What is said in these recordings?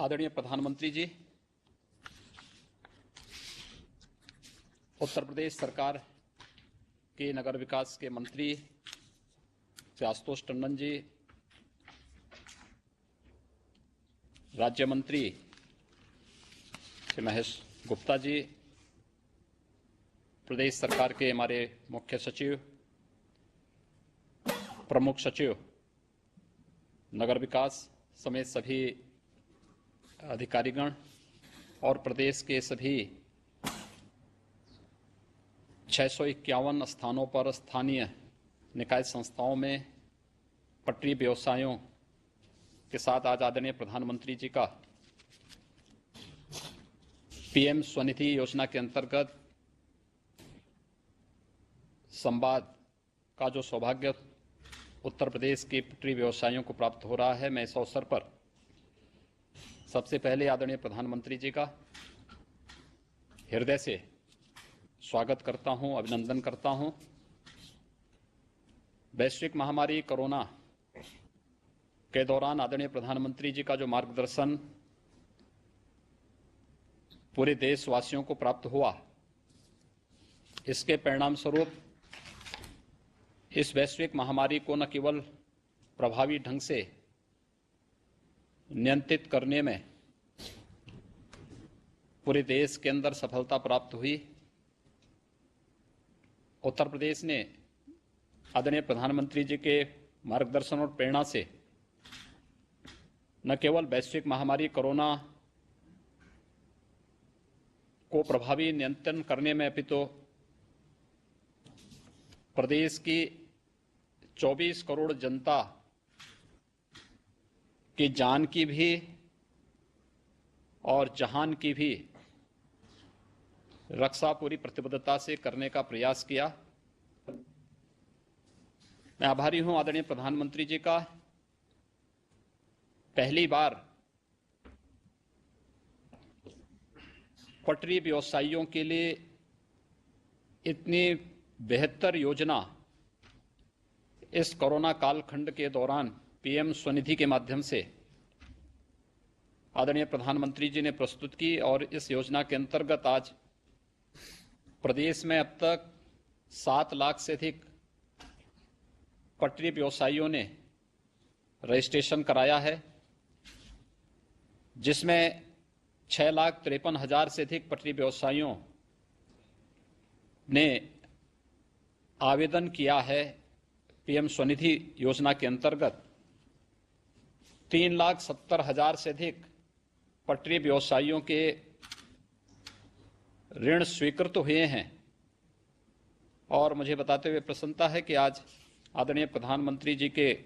आदरणीय प्रधानमंत्री जी, उत्तर प्रदेश सरकार के नगर विकास के मंत्री श्री आशुतोष टंडन जी, राज्य मंत्री श्री महेश गुप्ता जी, प्रदेश सरकार के हमारे मुख्य सचिव, प्रमुख सचिव नगर विकास समेत सभी अधिकारीगण और प्रदेश के सभी 651 स्थानों पर स्थानीय निकाय संस्थाओं में पटरी व्यवसायों के साथ आज आदरणीय प्रधानमंत्री जी का पीएम स्वनिधि योजना के अंतर्गत संवाद का जो सौभाग्य उत्तर प्रदेश के पटरी व्यवसायियों को प्राप्त हो रहा है, मैं इस अवसर पर सबसे पहले आदरणीय प्रधानमंत्री जी का हृदय से स्वागत करता हूं, अभिनंदन करता हूं। वैश्विक महामारी कोरोना के दौरान आदरणीय प्रधानमंत्री जी का जो मार्गदर्शन पूरे देशवासियों को प्राप्त हुआ, इसके परिणाम स्वरूप इस वैश्विक महामारी को न केवल प्रभावी ढंग से नियंत्रित करने में पूरे देश के अंदर सफलता प्राप्त हुई, उत्तर प्रदेश ने आदरणीय प्रधानमंत्री जी के मार्गदर्शन और प्रेरणा से न केवल वैश्विक महामारी कोरोना को प्रभावी नियंत्रण करने में अपितु प्रदेश की 24 करोड़ जनता की जान की भी और जहान की भी रक्षा पूरी प्रतिबद्धता से करने का प्रयास किया। मैं आभारी हूं आदरणीय प्रधानमंत्री जी का। पहली बार पटरी व्यवसायियों के लिए इतनी बेहतर योजना इस कोरोना कालखंड के दौरान पीएम स्वनिधि के माध्यम से आदरणीय प्रधानमंत्री जी ने प्रस्तुत की और इस योजना के अंतर्गत आज प्रदेश में अब तक 7 लाख से अधिक पटरी व्यवसायियों ने रजिस्ट्रेशन कराया है, जिसमें 6,53,000 से अधिक पटरी व्यवसायियों ने आवेदन किया है। पीएम स्वनिधि योजना के अंतर्गत 3,70,000 से अधिक पटरी व्यवसायियों के ऋण स्वीकृत हुए हैं और मुझे बताते हुए प्रसन्नता है कि आज आदरणीय प्रधानमंत्री जी के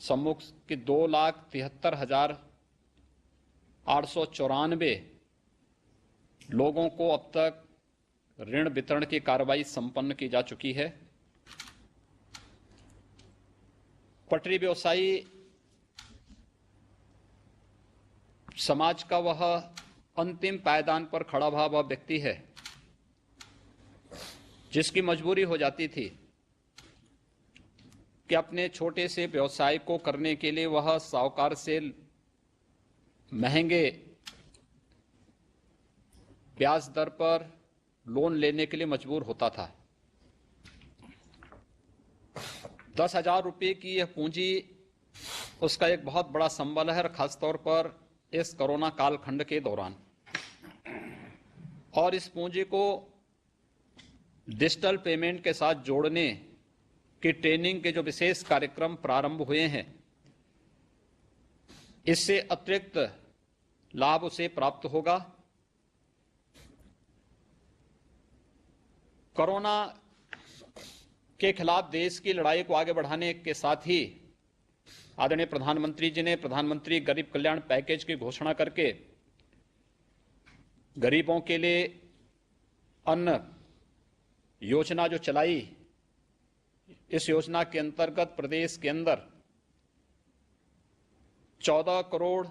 सम्मुख के 2,73,894 लोगों को अब तक ऋण वितरण की कार्रवाई संपन्न की जा चुकी है। पटरी व्यवसायी समाज का वह अंतिम पायदान पर खड़ा हुआ वह व्यक्ति है जिसकी मजबूरी हो जाती थी कि अपने छोटे से व्यवसाय को करने के लिए वह साहूकार से महंगे ब्याज दर पर लोन लेने के लिए मजबूर होता था। 10,000 रुपये की यह पूंजी उसका एक बहुत बड़ा संबल है, खासतौर पर इस कोरोना कालखंड के दौरान। और इस पूंजी को डिजिटल पेमेंट के साथ जोड़ने की ट्रेनिंग के जो विशेष कार्यक्रम प्रारंभ हुए हैं, इससे अतिरिक्त लाभ उसे प्राप्त होगा। कोरोना के खिलाफ देश की लड़ाई को आगे बढ़ाने के साथ ही आदरणीय प्रधानमंत्री जी ने प्रधानमंत्री गरीब कल्याण पैकेज की घोषणा करके गरीबों के लिए अन्न योजना जो चलाई, इस योजना के अंतर्गत प्रदेश के अंदर 14 करोड़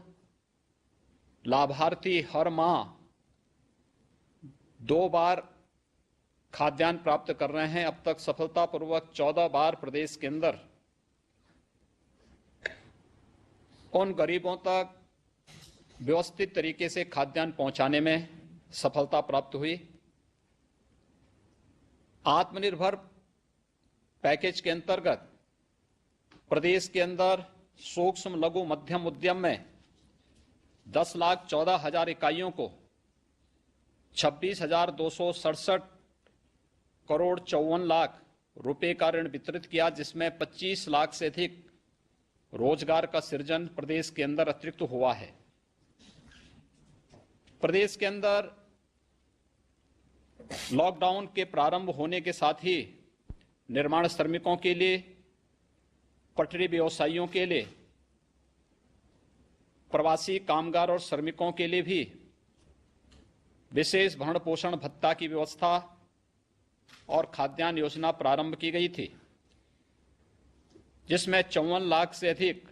लाभार्थी हर माह 2 बार खाद्यान्न प्राप्त कर रहे हैं। अब तक सफलतापूर्वक 14 बार प्रदेश के अंदर उन गरीबों तक व्यवस्थित तरीके से खाद्यान्न पहुंचाने में सफलता प्राप्त हुई। आत्मनिर्भर पैकेज के अंतर्गत प्रदेश के अंदर सूक्ष्म लघु मध्यम उद्यम में 10,14,000 इकाइयों को 26,267 करोड़ 54 लाख रुपए का ऋण वितरित किया, जिसमें 25 लाख से अधिक रोजगार का सृजन प्रदेश के अंदर अतिरिक्त हुआ है। प्रदेश के अंदर लॉकडाउन के प्रारंभ होने के साथ ही निर्माण श्रमिकों के लिए, पटरी व्यवसायियों के लिए, प्रवासी कामगार और श्रमिकों के लिए भी विशेष भरण पोषण भत्ता की व्यवस्था और खाद्यान्न योजना प्रारंभ की गई थी, जिसमें 54 लाख से अधिक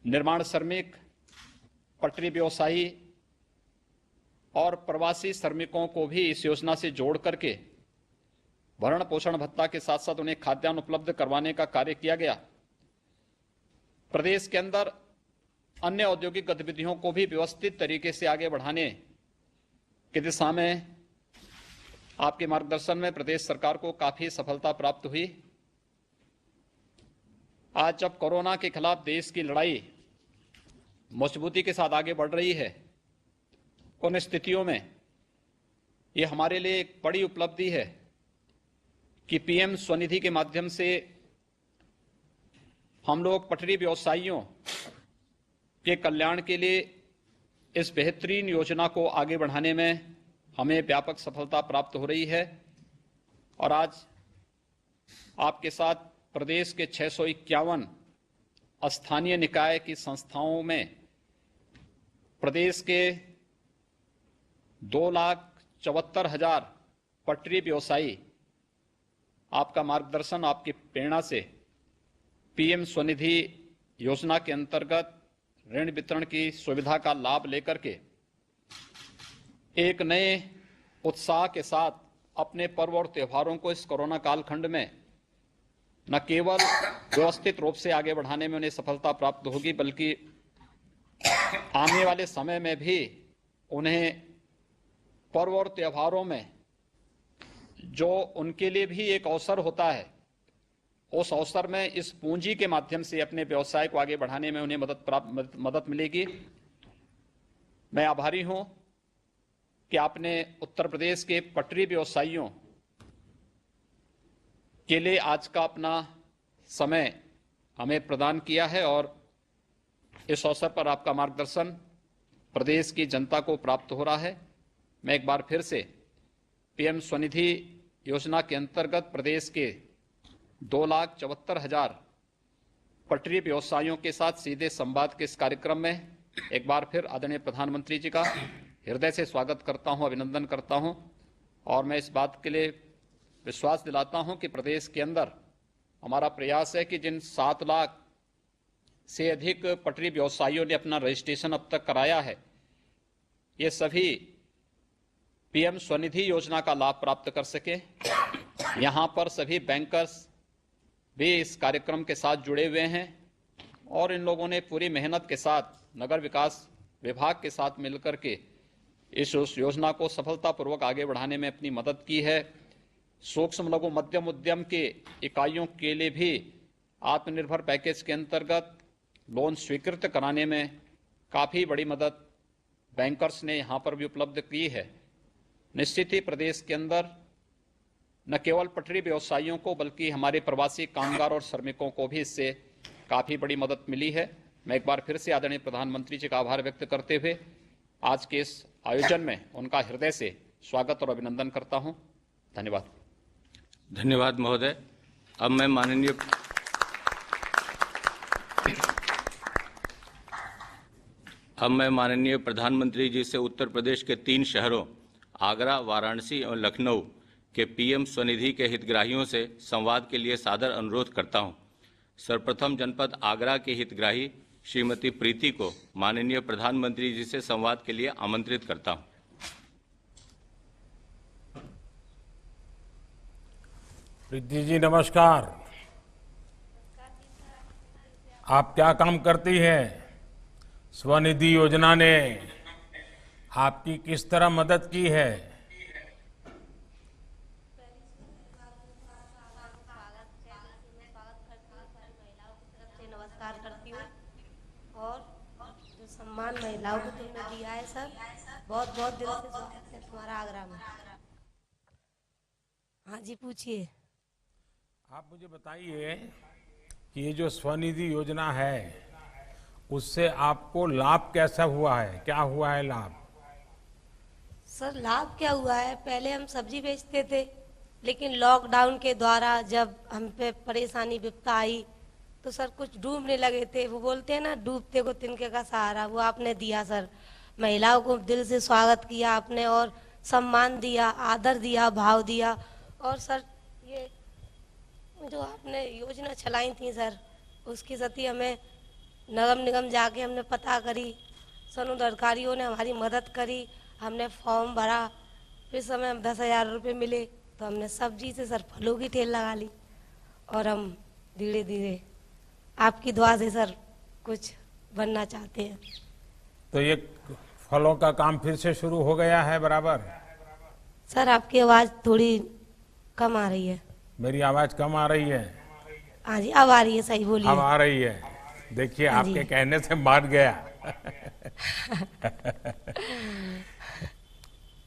निर्माण श्रमिक, पटरी व्यवसायी और प्रवासी श्रमिकों को भी इस योजना से जोड़ करके भरण पोषण भत्ता के साथ साथ उन्हें खाद्यान्न उपलब्ध करवाने का कार्य किया गया। प्रदेश के अंदर अन्य औद्योगिक गतिविधियों को भी व्यवस्थित तरीके से आगे बढ़ाने की दिशा में आपके मार्गदर्शन में प्रदेश सरकार को काफी सफलता प्राप्त हुई। आज जब कोरोना के खिलाफ देश की लड़ाई मजबूती के साथ आगे बढ़ रही है, उन स्थितियों में ये हमारे लिए एक बड़ी उपलब्धि है कि पीएम स्वनिधि के माध्यम से हम लोग पटरी व्यवसायियों के कल्याण के लिए इस बेहतरीन योजना को आगे बढ़ाने में हमें व्यापक सफलता प्राप्त हो रही है। और आज आपके साथ प्रदेश के 651 स्थानीय निकाय की संस्थाओं में प्रदेश के 2,74,000 पटरी व्यवसायी आपका मार्गदर्शन, आपकी प्रेरणा से पीएम स्वनिधि योजना के अंतर्गत ऋण वितरण की सुविधा का लाभ लेकर के एक नए उत्साह के साथ अपने पर्व और त्योहारों को इस कोरोना कालखंड में न केवल व्यवस्थित रूप से आगे बढ़ाने में उन्हें सफलता प्राप्त होगी, बल्कि आने वाले समय में भी उन्हें पर्व और त्योहारों में जो उनके लिए भी एक अवसर होता है, उस अवसर में इस पूंजी के माध्यम से अपने व्यवसाय को आगे बढ़ाने में उन्हें मदद मिलेगी। मैं आभारी हूं कि आपने उत्तर प्रदेश के पटरी व्यवसायियों के लिए आज का अपना समय हमें प्रदान किया है और इस अवसर पर आपका मार्गदर्शन प्रदेश की जनता को प्राप्त हो रहा है। मैं एक बार फिर से पीएम स्वनिधि योजना के अंतर्गत प्रदेश के 2,74,000 पटरी व्यवसायियों के साथ सीधे संवाद के इस कार्यक्रम में एक बार फिर आदरणीय प्रधानमंत्री जी का हृदय से स्वागत करता हूं, अभिनंदन करता हूं। और मैं इस बात के लिए विश्वास दिलाता हूं कि प्रदेश के अंदर हमारा प्रयास है कि जिन 7 लाख से अधिक पटरी व्यवसायियों ने अपना रजिस्ट्रेशन अब तक कराया है, ये सभी पीएम स्वनिधि योजना का लाभ प्राप्त कर सके। यहाँ पर सभी बैंकर्स भी इस कार्यक्रम के साथ जुड़े हुए हैं और इन लोगों ने पूरी मेहनत के साथ नगर विकास विभाग के साथ मिलकर के इस योजना को सफलतापूर्वक आगे बढ़ाने में अपनी मदद की है। सूक्ष्म लघु मध्यम उद्यम के इकाइयों के लिए भी आत्मनिर्भर पैकेज के अंतर्गत लोन स्वीकृत कराने में काफ़ी बड़ी मदद बैंकर्स ने यहाँ पर भी उपलब्ध की है। निश्चित ही प्रदेश के अंदर न केवल पटरी व्यवसायियों को बल्कि हमारे प्रवासी कामगार और श्रमिकों को भी इससे काफ़ी बड़ी मदद मिली है। मैं एक बार फिर से आदरणीय प्रधानमंत्री जी का आभार व्यक्त करते हुए आज के इस आयोजन में उनका हृदय से स्वागत और अभिनंदन करता हूं। धन्यवाद। धन्यवाद महोदय। अब मैं माननीय प्रधानमंत्री जी से उत्तर प्रदेश के 3 शहरों आगरा, वाराणसी और लखनऊ के पीएम स्वनिधि के हितग्राहियों से संवाद के लिए सादर अनुरोध करता हूं। सर्वप्रथम जनपद आगरा के हितग्राही श्रीमती प्रीति को माननीय प्रधानमंत्री जी से संवाद के लिए आमंत्रित करता हूं। प्रीति जी नमस्कार। आप क्या काम करती हैं? स्वनिधि योजना ने आपकी किस तरह मदद की है? नमस्कार करती हूँ। और जो सम्मान महिलाओं को तुमने दिया है सर, बहुत बहुत दिल से स्वागत है तुम्हारा आगरा में। हाँ जी, पूछिए। आप मुझे बताइए कि ये जो स्वनिधि योजना है उससे आपको लाभ कैसा हुआ है, क्या हुआ है लाभ? सर लाभ क्या हुआ है, पहले हम सब्जी बेचते थे, लेकिन लॉकडाउन के द्वारा जब हम पे परेशानी विपदा आई तो सर कुछ डूबने लगे थे। वो बोलते हैं ना, डूबते को तिनके का सहारा, वो आपने दिया सर। महिलाओं को दिल से स्वागत किया आपने और सम्मान दिया, आदर दिया, भाव दिया। और सर ये जो आपने योजना चलाई थी सर, उसकी सती हमें नगर निगम जाके हमने पता करी, सनद अधिकारियों ने हमारी मदद करी, हमने फॉर्म भरा, फिर समय हम 10,000 रुपये मिले तो हमने सब्जी से सर फलों की ठेल लगा ली। और हम धीरे धीरे आपकी दुआ से सर कुछ बनना चाहते हैं। तो ये फलों का काम फिर से शुरू हो गया है बराबर? सर आपकी आवाज़ थोड़ी कम आ रही है। मेरी आवाज कम आ रही है? हाँ जी, अब आ रही है, सही बोलिए। अब आ रही है। देखिए हाँ जी। आपके कहने से मान गया।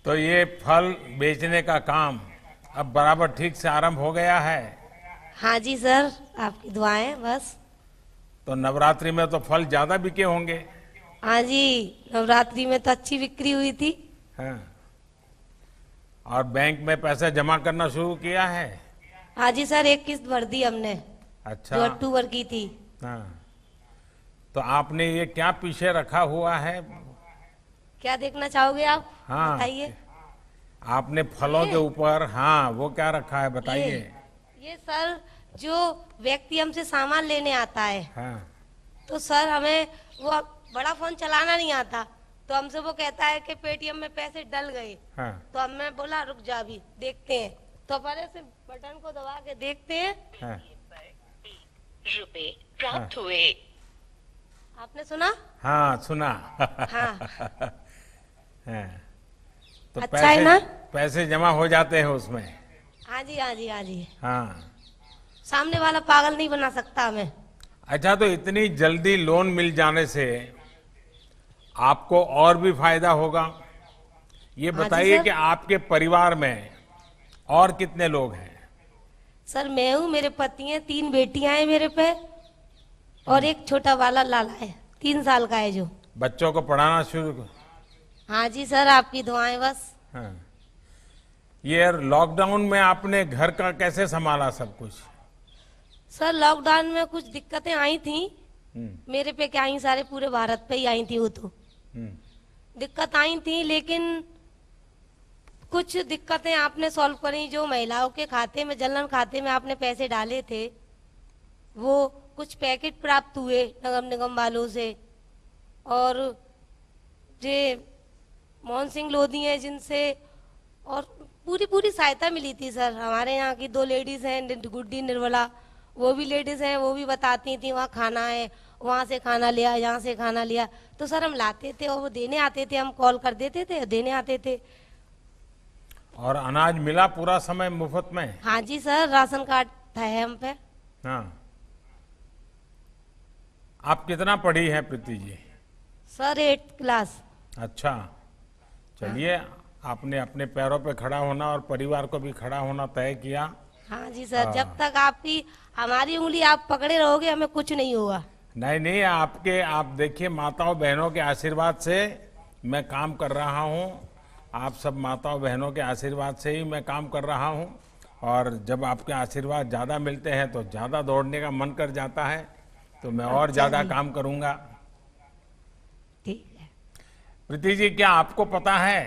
तो ये फल बेचने का काम अब बराबर ठीक से आरंभ हो गया है? हाँ जी सर, आपकी दुआएं बस। तो नवरात्रि में तो फल ज्यादा बिके होंगे? हाँ जी, नवरात्रि में तो अच्छी बिक्री हुई थी। हाँ। और बैंक में पैसा जमा करना शुरू किया है? हाँ जी सर, एक किस्त भर दी हमने, अच्छा। जो अक्टूबर की थी। हाँ। तो आपने ये क्या पीछे रखा हुआ है? क्या देखना चाहोगे आप? हाँ। बताइए। आपने फलों के ऊपर, हाँ, वो क्या रखा है बताइए। ये सर जो व्यक्ति हमसे सामान लेने आता है, हाँ। तो सर हमें वो बड़ा फोन चलाना नहीं आता, तो हमसे वो कहता है कि पेटीएम में पैसे डल गए। हाँ। तो हमने बोला रुक जा, अभी देखते हैं। तो पहले से बटन को दबा के देखते हैं। हाँ। रुपए प्राप्त हुए। आपने सुना? हाँ सुना। हाँ। हाँ। तो अच्छा है ना? पैसे जमा हो जाते हैं उसमें? हाँ जी, हाँ जी, हाँ जी। हाँ। सामने वाला पागल नहीं बना सकता हमें। अच्छा, तो इतनी जल्दी लोन मिल जाने से आपको और भी फायदा होगा। ये हाँ जी बताइए सर। कि आपके परिवार में और कितने लोग हैं? सर मैं हूँ, मेरे पति हैं, 3 बेटियां हैं मेरे पे, और एक छोटा वाला लाला है, 3 साल का है जो। बच्चों को पढ़ाना शुरू? हाँ जी सर, आपकी दुआएं बस। हाँ। ये लॉकडाउन में आपने घर का कैसे संभाला सब कुछ? सर लॉकडाउन में कुछ दिक्कतें आई थी, हम्म। मेरे पे क्या आई, सारे पूरे भारत पे ही आई थी वो तो। दिक्कत आई थी, लेकिन कुछ दिक्कतें आपने सॉल्व करी। जो महिलाओं के खाते में, जनधन खाते में आपने पैसे डाले थे, वो कुछ पैकेट प्राप्त हुए नगर निगम वालों से। और जे मोहन सिंह लोधी हैं जिनसे, और पूरी सहायता मिली थी सर। हमारे यहाँ की 2 लेडीज हैं, गुड्डी निर्मला, वो भी लेडीज हैं, वो भी बताती थी वहाँ खाना है, वहाँ से खाना लिया, यहाँ से खाना लिया। तो सर हम लाते थे और वो देने आते थे, हम कॉल कर देते थे, देने आते थे। और अनाज मिला पूरा समय मुफ्त में? हाँ जी सर, राशन कार्ड था हम पे। हाँ। आप कितना पढ़ी हैं Preeti ji? Sir 8th class. अच्छा, चलिए, आपने अपने पैरों पे खड़ा होना और परिवार को भी खड़ा होना तय किया। हाँ जी सर, जब तक आपकी हमारी उंगली आप पकड़े रहोगे हमें कुछ नहीं होगा। नहीं नहीं, आप देखिए, माताओं बहनों के आशीर्वाद से मैं काम कर रहा हूँ। आप सब माताओं बहनों के आशीर्वाद से ही मैं काम कर रहा हूँ। और जब आपके आशीर्वाद ज़्यादा मिलते हैं तो ज़्यादा दौड़ने का मन कर जाता है, तो मैं और ज़्यादा काम करूँगा। ठीक है। प्रीति जी, क्या आपको पता है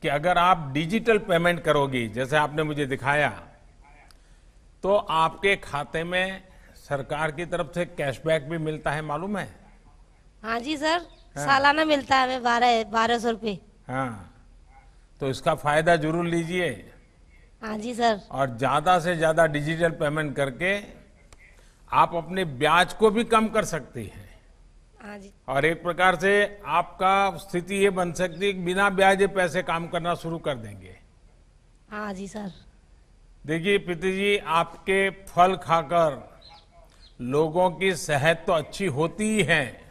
कि अगर आप डिजिटल पेमेंट करोगी, जैसे आपने मुझे दिखाया, तो आपके खाते में सरकार की तरफ से कैशबैक भी मिलता है, मालूम है? हाँ जी सर, सालाना मिलता है हमें 1200 रुपये। हाँ, तो इसका फायदा जरूर लीजिए। हाँ जी सर। और ज्यादा से ज्यादा डिजिटल पेमेंट करके आप अपने ब्याज को भी कम कर सकती हैं। हाँ जी। और एक प्रकार से आपका स्थिति ये बन सकती है कि बिना ब्याजे पैसे काम करना शुरू कर देंगे। हाँ जी सर। देखिए प्रीति जी, आपके फल खाकर लोगों की सेहत तो अच्छी होती ही है,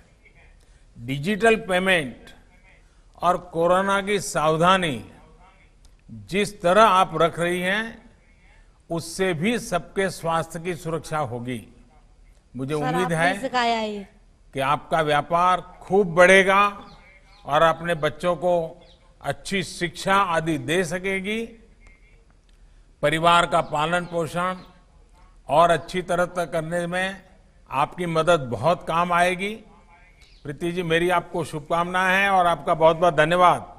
डिजिटल पेमेंट और कोरोना की सावधानी जिस तरह आप रख रही हैं, उससे भी सबके स्वास्थ्य की सुरक्षा होगी। मुझे सर उम्मीद आपने है सिखाया ये। कि आपका व्यापार खूब बढ़ेगा और अपने बच्चों को अच्छी शिक्षा आदि दे सकेगी, परिवार का पालन पोषण और अच्छी तरह तक करने में आपकी मदद बहुत काम आएगी। प्रीति जी, मेरी आपको शुभकामनाएं हैं और आपका बहुत बहुत धन्यवाद।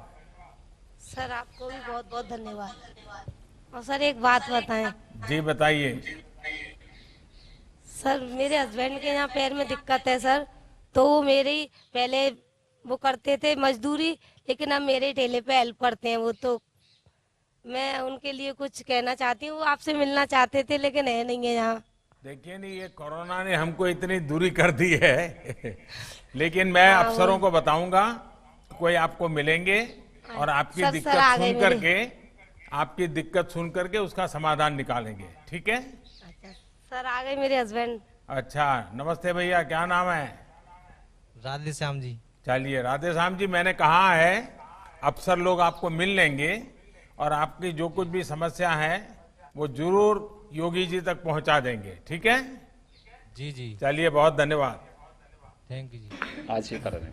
सर आपको भी बहुत बहुत धन्यवाद। और सर एक बात बताएं। जी बताइए। सर मेरे हस्बैंड के यहाँ पैर में दिक्कत है सर, तो वो मेरे ही पहले वो करते थे मजदूरी, लेकिन अब मेरे ठेले पे हेल्प करते हैं वो। तो मैं उनके लिए कुछ कहना चाहती हूँ, वो आपसे मिलना चाहते थे लेकिन है नहीं है यहाँ। देखिए नहीं, ये कोरोना ने हमको इतनी दूरी कर दी है लेकिन मैं अफसरों को बताऊंगा, कोई आपको मिलेंगे और आपकी सर, दिक्कत सर आ गए सुन करके आपकी दिक्कत सुन करके उसका समाधान निकालेंगे। ठीक है? अच्छा सर, आ गए मेरे हस्बैंड। अच्छा, नमस्ते भैया, क्या नाम है? राधे श्याम जी। चलिए राधे श्याम जी, मैंने कहा है अफसर लोग आपको मिल लेंगे और आपकी जो कुछ भी समस्या है वो जरूर योगी जी तक पहुंचा देंगे। ठीक है? जी जी, चलिए, बहुत धन्यवाद। थैंक यू जी। आज ही कर रहे हैं।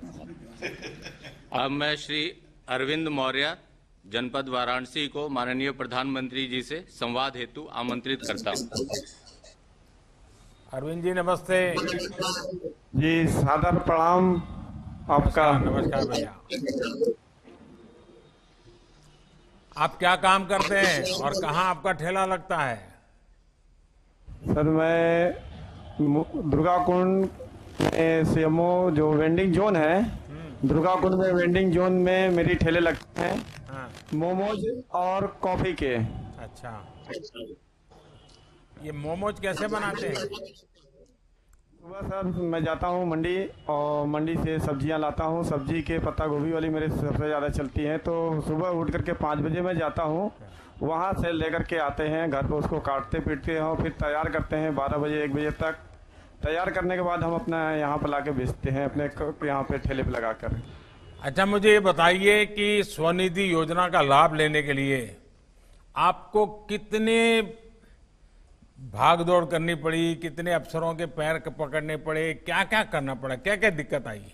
अब मैं श्री अरविंद मौर्य, जनपद वाराणसी को माननीय प्रधानमंत्री जी से संवाद हेतु आमंत्रित करता हूं। अरविंद जी नमस्ते। जी सादर प्रणाम आपका। नमस्कार भैया। आप क्या काम करते हैं और कहाँ आपका ठेला लगता है? सर मैं दुर्गा कुंड में सीएमओ जो वेंडिंग जोन है, दुर्गा कुंड में वेंडिंग जोन में मेरी ठेले लगते हैं, हाँ। मोमोज और कॉफी के। अच्छा, ये मोमोज कैसे बनाते हैं? सुबह सर मैं जाता हूँ मंडी और मंडी से सब्जियां लाता हूँ। सब्जी के पत्ता गोभी वाली मेरे सबसे ज़्यादा चलती हैं, तो सुबह उठ करके 5 बजे मैं जाता हूँ, वहाँ से लेकर के आते हैं घर पे, उसको काटते पीटते हैं और फिर तैयार करते हैं 12 बजे 1 बजे तक। तैयार करने के बाद हम अपना यहाँ पर ला के बेचते हैं अपने यहाँ पे ठेले पे लगा कर। अच्छा, मुझे ये बताइए कि स्वनिधि योजना का लाभ लेने के लिए आपको कितने भाग दौड़ करनी पड़ी, कितने अफसरों के पैर पकड़ने पड़े, क्या क्या करना पड़ा, क्या क्या दिक्कत आई?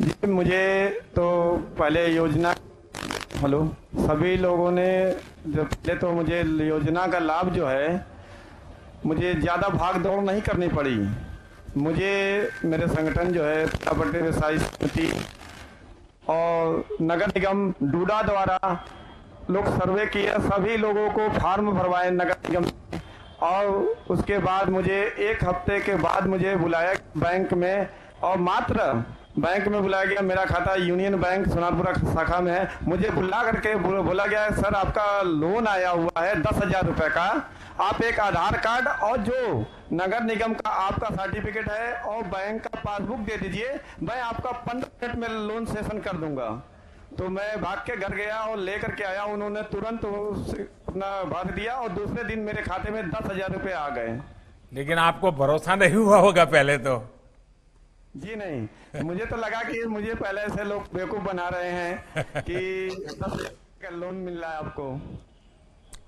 जी मुझे तो पहले योजना, हेलो, सभी लोगों ने जब पहले तो मुझे योजना का लाभ जो है, मुझे ज़्यादा भाग दौड़ नहीं करनी पड़ी। मुझे मेरे संगठन जो है प्रॉपर्टी व्यवसायी समिति और नगर निगम डूडा द्वारा लोग सर्वे किए, सभी लोगों को फॉर्म भरवाए नगर निगम, और उसके बाद मुझे 1 हफ्ते के बाद मुझे बुलाया बैंक में, और मात्र बैंक में बुलाया गया। मेरा खाता यूनियन बैंक सोनारपुरा शाखा में है। मुझे बुला करके बोला गया सर आपका लोन आया हुआ है 10,000 रुपए का, आप एक आधार कार्ड और जो नगर निगम का आपका सर्टिफिकेट है और बैंक का पासबुक दे दीजिए, मैं आपका 15 मिनट में लोन सेशन कर दूंगा। तो मैं भाग के घर गया और लेकर के आया, उन्होंने तुरंत अपना भर दिया और दूसरे दिन मेरे खाते में 10,000 रुपए आ गए। लेकिन आपको भरोसा नहीं हुआ होगा पहले तो? जी नहीं, मुझे तो लगा कि मुझे पहले से लोग बेवकूफ बना रहे हैं कि 10,000 का लोन मिल रहा है आपको।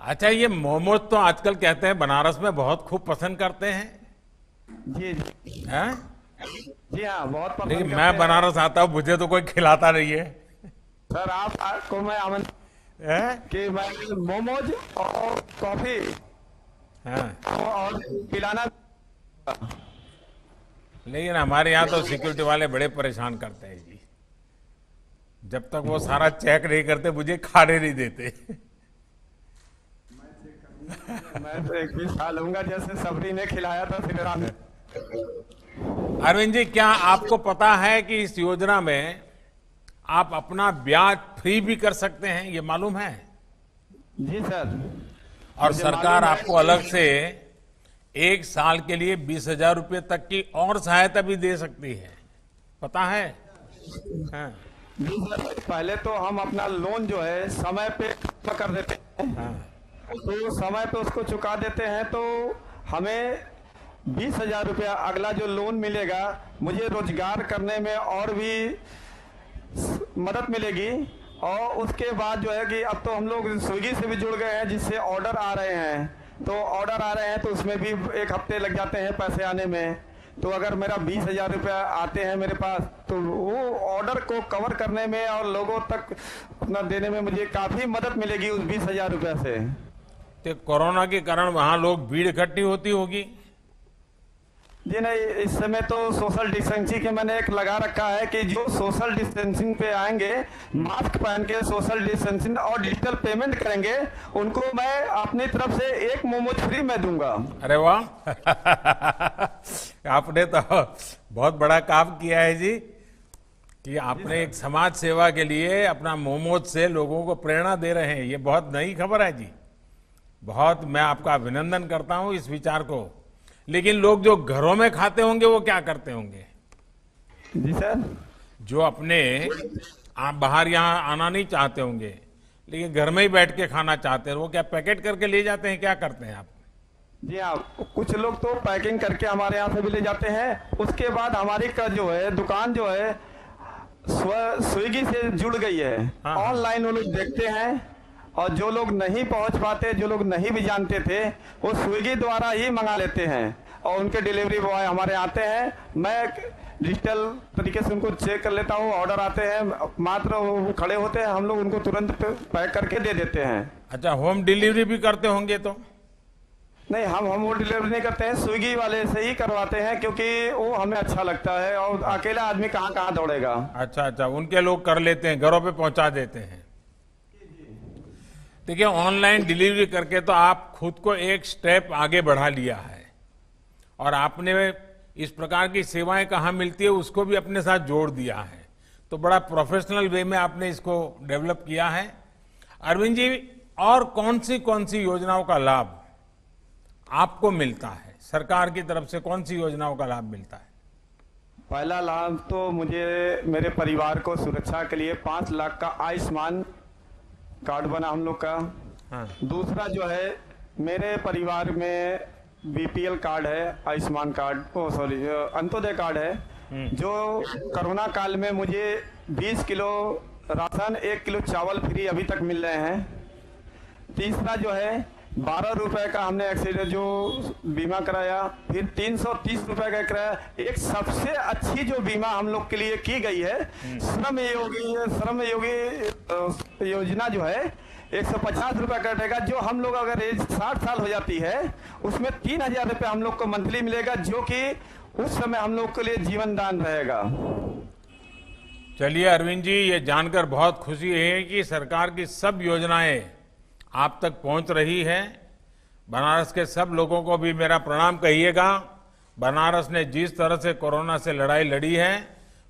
अच्छा, ये मोमोज तो आजकल कहते हैं बनारस में बहुत खूब पसंद करते हैं। जी हैं? जी हाँ, बहुत पसंद लेकिन करते मैं हैं। बनारस आता हूँ, मुझे तो कोई खिलाता नहीं है। सर आपको मैं आमंत्रित हैं? कि मैं मोमोज और कॉफी हाँ। और पिलाना। लेकिन हमारे यहाँ तो सिक्योरिटी वाले बड़े परेशान करते हैं जी। जब तक वो सारा चेक नहीं करते मुझे खाने नहीं देते। मैं तो एक भी खा लूंगा जैसे सबरी ने खिलाया था सिरा में। अरविंद जी, क्या आपको पता है कि इस योजना में आप अपना ब्याज फ्री भी कर सकते हैं, ये मालूम है? जी सर। और मुझे सरकार मालूम है। आपको अलग से एक साल के लिए 20,000 रुपये तक की और सहायता भी दे सकती है, पता है? हाँ, पहले तो हम अपना लोन जो है समय पे कर देते हैं, तो समय पे उसको चुका देते हैं, तो हमें 20,000 रुपया अगला जो लोन मिलेगा मुझे रोजगार करने में और भी मदद मिलेगी। और उसके बाद जो है कि अब तो हम लोग स्विगी से भी जुड़ गए हैं, जिससे ऑर्डर आ रहे हैं, तो ऑर्डर आ रहे हैं तो उसमें भी 1 हफ्ते लग जाते हैं पैसे आने में। तो अगर मेरा 20,000 रुपया आते हैं मेरे पास, तो वो ऑर्डर को कवर करने में और लोगों तक अपना देने में मुझे काफ़ी मदद मिलेगी उस 20,000 रुपया से। तो कोरोना के कारण वहां लोग भीड़ इकट्ठी होती होगी। जी नहीं, इस समय तो सोशल डिस्टेंसिंग के मैंने एक लगा रखा है कि जो सोशल डिस्टेंसिंग पे आएंगे, मास्क पहन के सोशल डिस्टेंसिंग और डिजिटल पेमेंट करेंगे, उनको मैं अपनी तरफ से 1 मोमोज फ्री में दूंगा। अरे वाह आपने तो बहुत बड़ा काम किया है जी, कि आपने एक समाज सेवा के लिए अपना मोमोज से लोगों को प्रेरणा दे रहे हैं। ये बहुत नई खबर है जी, बहुत मैं आपका अभिनंदन करता हूं इस विचार को। लेकिन लोग जो घरों में खाते होंगे वो क्या करते होंगे? जी सर। जो अपने आप बाहर यहाँ आना नहीं चाहते होंगे, लेकिन घर में ही बैठ के खाना चाहते हैं, वो क्या पैकेट करके ले जाते हैं, क्या करते हैं आप? जी हाँ, कुछ लोग तो पैकिंग करके हमारे यहाँ से भी ले जाते हैं। उसके बाद हमारी का जो है दुकान जो है स्विगी से जुड़ गई है। हाँ। ऑनलाइन वो लोग देखते हैं, और जो लोग नहीं पहुंच पाते, जो लोग नहीं भी जानते थे, वो स्विगी द्वारा ही मंगा लेते हैं, और उनके डिलीवरी बॉय हमारे आते हैं। मैं डिजिटल तरीके से उनको चेक कर लेता हूँ, ऑर्डर आते हैं, मात्र वो खड़े होते हैं, हम लोग उनको तुरंत पैक करके दे देते हैं। अच्छा, होम डिलीवरी भी करते होंगे तो? नहीं, हम होम डिलीवरी नहीं करते हैं, स्विगी वाले से ही करवाते हैं, क्योंकि वो हमें अच्छा लगता है, और अकेला आदमी कहाँ कहाँ दौड़ेगा। अच्छा, उनके लोग कर लेते हैं, घरों पे पहुंचा देते हैं। देखिए, ऑनलाइन डिलीवरी करके तो आप खुद को एक स्टेप आगे बढ़ा लिया है, और आपने इस प्रकार की सेवाएं कहाँ मिलती है उसको भी अपने साथ जोड़ दिया है। तो बड़ा प्रोफेशनल वे में आपने इसको डेवलप किया है। अरविंद जी, और कौन सी योजनाओं का लाभ आपको मिलता है? सरकार की तरफ से कौन सी योजनाओं का लाभ मिलता है? पहला लाभ तो मुझे मेरे परिवार को सुरक्षा के लिए 5 लाख का आयुष्मान कार्ड बना हम लोग का। हाँ। दूसरा जो है, मेरे परिवार में बीपीएल कार्ड है, आयुष्मान कार्ड, अंत्योदय कार्ड है, जो कोरोना काल में मुझे 20 किलो राशन, 1 किलो चावल फ्री अभी तक मिल रहे हैं। तीसरा जो है, 12 रुपए का हमने एक्सीडेंट जो बीमा कराया, फिर 330 रुपए का कराया। एक सबसे अच्छी जो बीमा हम लोग के लिए की गई है, श्रम योगी योजना जो है, 150 रुपए कटेगा। जो हम लोग अगर एज 60 साल हो जाती है, उसमें 3,000 रुपये हम लोग को मंथली मिलेगा, जो कि उस समय हम लोग के लिए जीवन दान रहेगा। चलिए अरविंद जी, ये जानकर बहुत खुशी है कि सरकार की सब योजनाएं आप तक पहुंच रही है। बनारस के सब लोगों को भी मेरा प्रणाम कहिएगा। बनारस ने जिस तरह से कोरोना से लड़ाई लड़ी है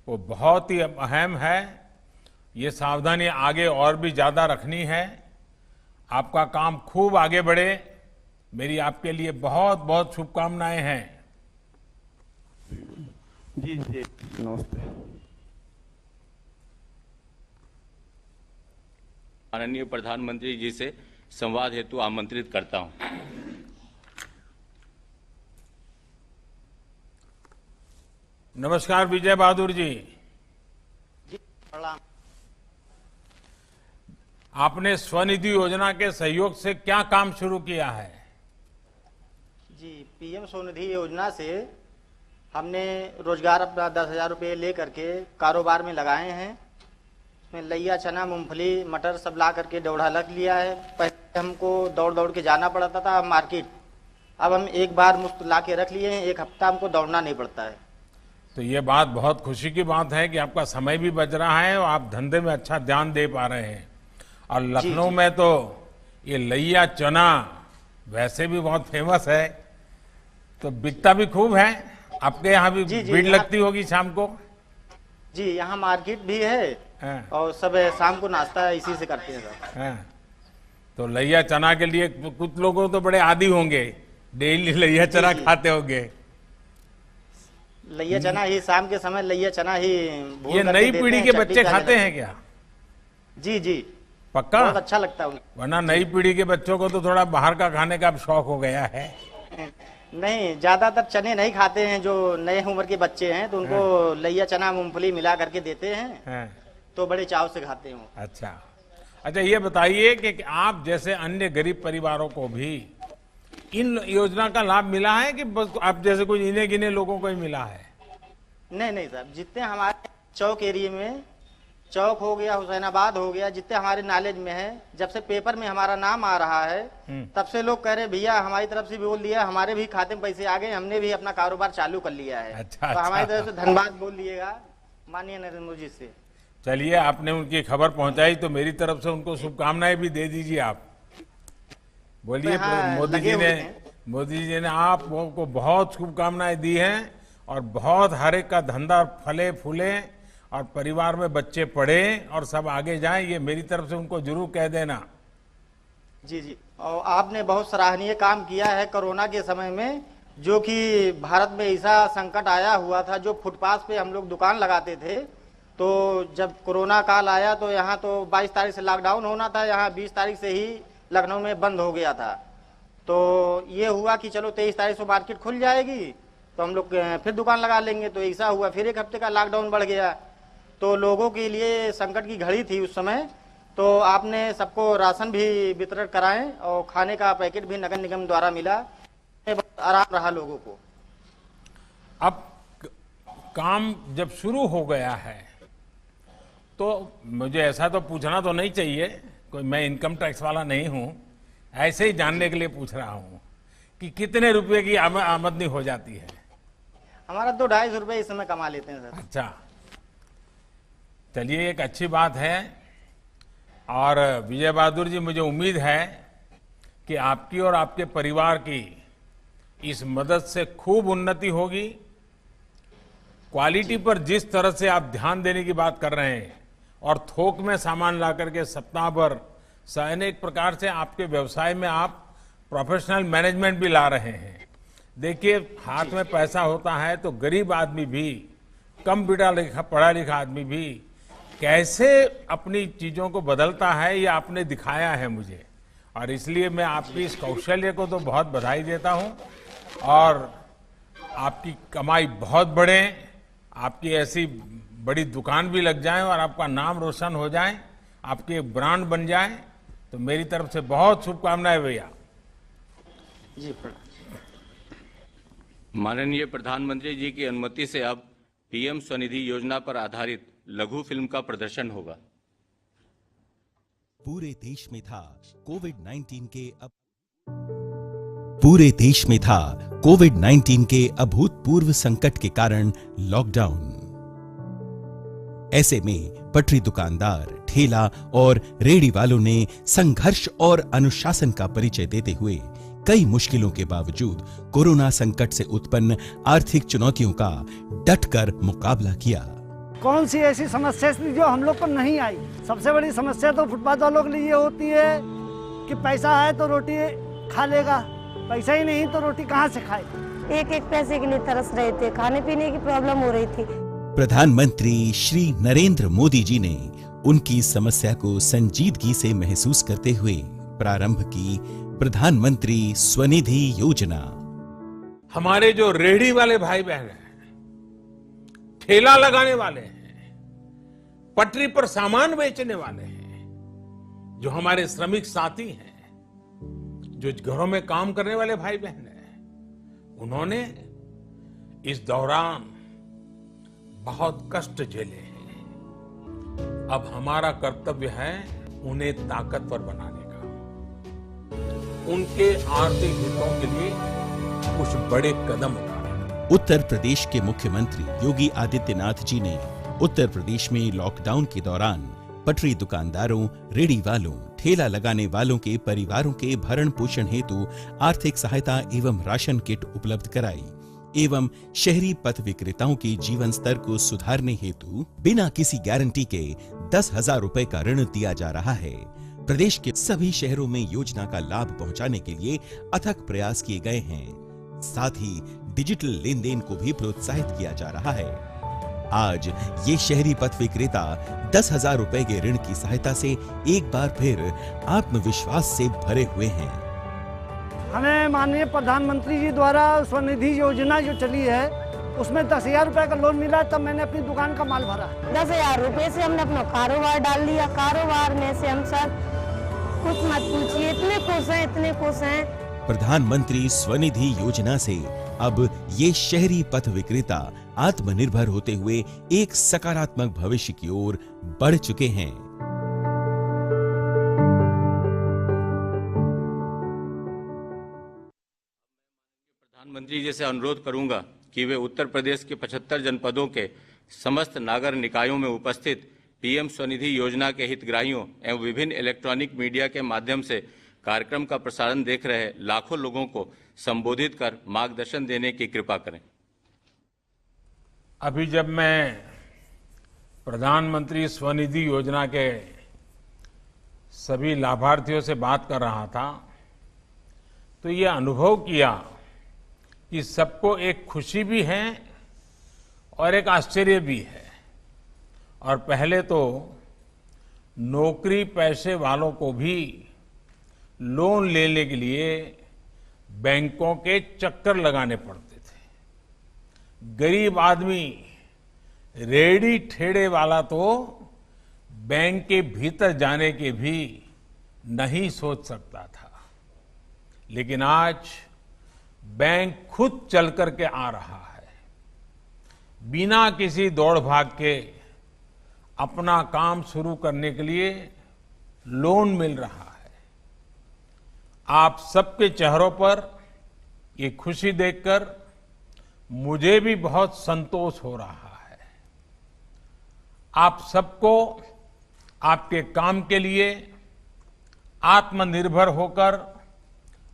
वो बहुत ही अहम है। ये सावधानी आगे और भी ज्यादा रखनी है। आपका काम खूब आगे बढ़े, मेरी आपके लिए बहुत बहुत शुभकामनाएं हैं। जी जी, नमस्ते। माननीय प्रधानमंत्री जी से संवाद हेतु आमंत्रित करता हूं। नमस्कार विजय बहादुर जी। प्रणाम। आपने स्वनिधि योजना के सहयोग से क्या काम शुरू किया है? जी, पीएम स्वनिधि योजना से हमने रोजगार अपना 10,000 रुपये ले करके कारोबार में लगाए हैं। उसमें लैया, चना, मूंगफली, मटर सब ला करके दौड़ा लग लिया है। पहले हमको दौड़ दौड़ के जाना पड़ता था मार्केट, अब हम एक बार मुफ्त ला के रख लिए हैं, 1 हफ्ता हमको दौड़ना नहीं पड़ता है। तो ये बात बहुत खुशी की बात है कि आपका समय भी बच रहा है और आप धंधे में अच्छा ध्यान दे पा रहे हैं। और लखनऊ में तो ये लैया चना वैसे भी बहुत फेमस है, तो बिकता भी खूब है। आपके यहाँ भी भीड़ लगती होगी शाम को? जी, यहाँ मार्केट भी है और सब शाम को नाश्ता इसी से करते हैं सर। तो लैया चना के लिए कुछ लोगों तो बड़े आदी होंगे, डेली लैया चना खाते होंगे। लैया चना ही शाम के समय लैया चना ही भून ये करके नई देते पीढ़ी हैं, के चटनी बच्चे प्याज खाते लगा हैं के। क्या? जी जी, पक्का? बहुत अच्छा लगता है उनको। वरना नई पीढ़ी के बच्चों को तो थोड़ा बाहर का खाने का अब शौक हो गया है। नहीं, ज्यादातर चने नहीं खाते हैं, जो नए उम्र के बच्चे हैं तो उनको लैया चना मूंगफली मिला करके देते हैं हैं। तो बड़े चाव से खाते हैं वो। अच्छा अच्छा, ये बताइए कि आप जैसे अन्य गरीब परिवारों को भी इन योजना का लाभ मिला है कि बस आप जैसे कुछ इन्हें गिने लोगों को ही मिला है? नहीं नहीं साहब, जितने हमारे चौक एरिया में, चौक हो गया, हुसैनाबाद हो गया, जितने हमारे नॉलेज में है, जब से पेपर में हमारा नाम आ रहा है तब से लोग कह रहे भैया हमारी तरफ से भी बोल दिया, हमारे भी खाते में पैसे आ गए, हमने भी अपना कारोबार चालू कर लिया है। अच्छा, तो हमारी अच्छा। तरफ से धन्यवाद बोल दिएगा माननीय नरेंद्र मोदी जी से। चलिए, आपने उनकी खबर पहुंचाई तो मेरी तरफ से उनको शुभकामनाएं भी दे दीजिए आप। बोलिए, हाँ, मोदी लगे जी हुए ने हैं। आपको बहुत शुभकामनाएं दी हैं और बहुत हर एक का धंधा फले फूले और परिवार में बच्चे पढ़े और सब आगे जाएं, ये मेरी तरफ से उनको जरूर कह देना। जी जी, और आपने बहुत सराहनीय काम किया है कोरोना के समय में, जो कि भारत में ऐसा संकट आया हुआ था, जो फुटपाथ पे हम लोग दुकान लगाते थे, तो जब कोरोना काल आया तो यहाँ तो 22 तारीख से लॉकडाउन होना था, यहाँ 20 तारीख से ही लखनऊ में बंद हो गया था। तो ये हुआ कि चलो 23 तारीख से मार्केट खुल जाएगी तो हम लोग फिर दुकान लगा लेंगे, तो ऐसा हुआ, फिर एक हफ्ते का लॉकडाउन बढ़ गया। तो लोगों के लिए संकट की घड़ी थी उस समय, तो आपने सबको राशन भी वितरण कराएं और खाने का पैकेट भी नगर निगम द्वारा मिला, बहुत आराम रहा लोगों को। अब काम जब शुरू हो गया है तो मुझे ऐसा तो पूछना तो नहीं चाहिए, कोई मैं इनकम टैक्स वाला नहीं हूं, ऐसे ही जानने के लिए पूछ रहा हूं कि कितने रुपए की आमदनी हो जाती है? हमारा तो 250 रुपये इस समय कमा लेते हैं सर। अच्छा, चलिए, एक अच्छी बात है। और विजय बहादुर जी, मुझे उम्मीद है कि आपकी और आपके परिवार की इस मदद से खूब उन्नति होगी। क्वालिटी पर जिस तरह से आप ध्यान देने की बात कर रहे हैं और थोक में सामान ला करके सप्ताह भर अनेक प्रकार से आपके व्यवसाय में आप प्रोफेशनल मैनेजमेंट भी ला रहे हैं। देखिए, हाथ में पैसा होता है तो गरीब आदमी भी, कम पढ़ा लिखा आदमी भी कैसे अपनी चीजों को बदलता है, ये आपने दिखाया है मुझे, और इसलिए मैं आपकी इस कौशल्य को तो बहुत बधाई देता हूं। और आपकी कमाई बहुत बढ़े, आपकी ऐसी बड़ी दुकान भी लग जाए और आपका नाम रोशन हो जाए, आपके ब्रांड बन जाए, तो मेरी तरफ से बहुत शुभकामनाएं भैया। जी, माननीय प्रधानमंत्री जी की अनुमति से अब पीएम स्वनिधि योजना पर आधारित लघु फिल्म का प्रदर्शन होगा। पूरे देश में था कोविड-19 के अभूतपूर्व संकट के कारण लॉकडाउन। ऐसे में पटरी दुकानदार, ठेला और रेहड़ी वालों ने संघर्ष और अनुशासन का परिचय देते हुए कई मुश्किलों के बावजूद कोरोना संकट से उत्पन्न आर्थिक चुनौतियों का डटकर मुकाबला किया। कौन सी ऐसी समस्या थी जो हम लोग को नहीं आई? सबसे बड़ी समस्या तो फुटपाथ वालों के लिए ये होती है कि पैसा है तो रोटी खा लेगा, पैसा ही नहीं तो रोटी कहाँ से खाए। एक एक पैसे के लिए तरस रहे थे, खाने पीने की प्रॉब्लम हो रही थी। प्रधानमंत्री श्री नरेंद्र मोदी जी ने उनकी समस्या को संजीदगी से महसूस करते हुए प्रारंभ की प्रधानमंत्री स्वनिधि योजना। हमारे जो रेहड़ी वाले भाई बहन हैं, ठेला लगाने वाले हैं, पटरी पर सामान बेचने वाले हैं, जो हमारे श्रमिक साथी हैं, जो घरों में काम करने वाले भाई बहन हैं, उन्होंने इस दौरान बहुत कष्ट झेले हैं। अब हमारा कर्तव्य है उन्हें ताकतवर बनाने का, उनके आर्थिक हितों के लिए कुछ बड़े कदम उठाने। उत्तर प्रदेश के मुख्यमंत्री योगी आदित्यनाथ जी ने उत्तर प्रदेश में लॉकडाउन के दौरान पटरी दुकानदारों, रेहड़ी वालों, ठेला लगाने वालों के परिवारों के भरण पोषण हेतु आर्थिक सहायता एवं राशन किट उपलब्ध कराई एवं शहरी पथ विक्रेताओं के जीवन स्तर को सुधारने हेतु बिना किसी गारंटी के 10,000 रुपए का ऋण दिया जा रहा है। प्रदेश के सभी शहरों में योजना का लाभ पहुंचाने के लिए अथक प्रयास किए गए हैं। साथ ही डिजिटल लेन देन को भी प्रोत्साहित किया जा रहा है। आज ये शहरी पथ विक्रेता 10,000 रुपए के ऋण की सहायता से एक बार फिर आत्मविश्वास से भरे हुए हैं। हमें माननीय प्रधानमंत्री जी द्वारा स्वनिधि योजना जो चली है उसमें 10,000 रुपए का लोन मिला, तब मैंने अपनी दुकान का माल भरा। 10,000 रुपए से हमने अपना कारोबार डाल दिया। कारोबार में से हम सर कुछ मत पूछिए, इतने खुश हैं। प्रधानमंत्री स्वनिधि योजना से अब ये शहरी पथ विक्रेता आत्मनिर्भर होते हुए एक सकारात्मक भविष्य की ओर बढ़ चुके हैं। प्रधानमंत्री जी से अनुरोध करूंगा कि वे उत्तर प्रदेश के 75 जनपदों के समस्त नागर निकायों में उपस्थित पीएम स्वनिधि योजना के हितग्राहियों एवं विभिन्न इलेक्ट्रॉनिक मीडिया के माध्यम से कार्यक्रम का प्रसारण देख रहे लाखों लोगों को संबोधित कर मार्गदर्शन देने की कृपा करें। अभी जब मैं प्रधानमंत्री स्वनिधि योजना के सभी लाभार्थियों से बात कर रहा था तो ये अनुभव किया कि सबको एक खुशी भी है और एक आश्चर्य भी है। और पहले तो नौकरी पैसे वालों को भी लोन लेने के लिए बैंकों के चक्कर लगाने पड़ते थे। गरीब आदमी, रेडी ठेड़े वाला तो बैंक के भीतर जाने के भी नहीं सोच सकता था, लेकिन आज बैंक खुद चल करके आ रहा है। बिना किसी दौड़ भाग के अपना काम शुरू करने के लिए लोन मिल रहा है। आप सबके चेहरों पर ये खुशी देखकर मुझे भी बहुत संतोष हो रहा है। आप सबको आपके काम के लिए आत्मनिर्भर होकर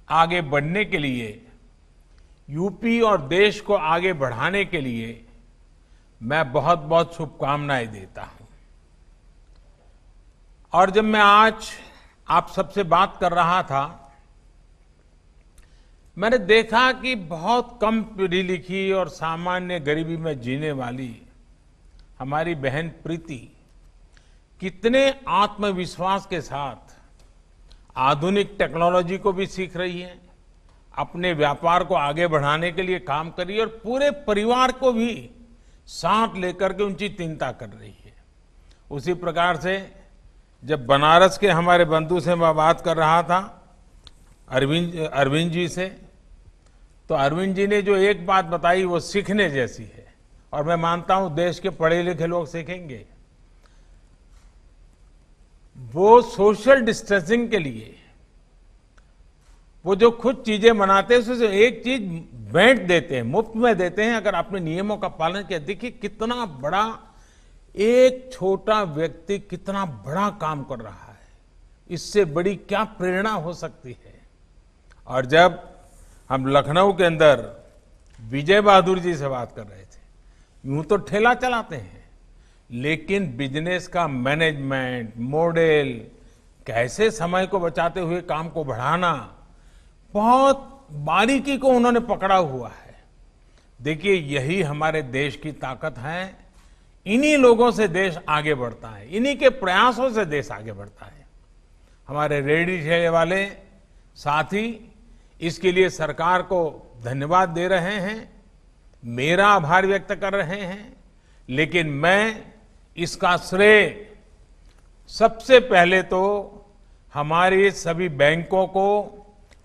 आगे बढ़ने के लिए, यूपी और देश को आगे बढ़ाने के लिए मैं बहुत बहुत शुभकामनाएं देता हूं। और जब मैं आज आप सबसे बात कर रहा था, मैंने देखा कि बहुत कम पढ़ी लिखी और सामान्य गरीबी में जीने वाली हमारी बहन प्रीति कितने आत्मविश्वास के साथ आधुनिक टेक्नोलॉजी को भी सीख रही है, अपने व्यापार को आगे बढ़ाने के लिए काम कर रही है और पूरे परिवार को भी साथ लेकर के उनकी चिंता कर रही है। उसी प्रकार से जब बनारस के हमारे बंधु से मैं बात कर रहा था, अरविंद जी से, तो अरविंद जी ने जो एक बात बताई वो सीखने जैसी है और मैं मानता हूं देश के पढ़े लिखे लोग सीखेंगे। वो सोशल डिस्टेंसिंग के लिए वो जो खुद चीजें बनाते हैं उससे एक चीज भेंट देते हैं, मुफ्त में देते हैं। अगर आपने नियमों का पालन किया, देखिए कितना बड़ा एक छोटा व्यक्ति कितना बड़ा काम कर रहा है। इससे बड़ी क्या प्रेरणा हो सकती है। और जब हम लखनऊ के अंदर विजय बहादुर जी से बात कर रहे थे, यूं तो ठेला चलाते हैं लेकिन बिजनेस का मैनेजमेंट मॉडल, कैसे समय को बचाते हुए काम को बढ़ाना, बहुत बारीकी को उन्होंने पकड़ा हुआ है। देखिए यही हमारे देश की ताकत है। इन्हीं लोगों से देश आगे बढ़ता है, इन्हीं के प्रयासों से देश आगे बढ़ता है। हमारे रेडी ठेले वाले साथी इसके लिए सरकार को धन्यवाद दे रहे हैं, मेरा आभार व्यक्त कर रहे हैं, लेकिन मैं इसका श्रेय सबसे पहले तो हमारे सभी बैंकों को,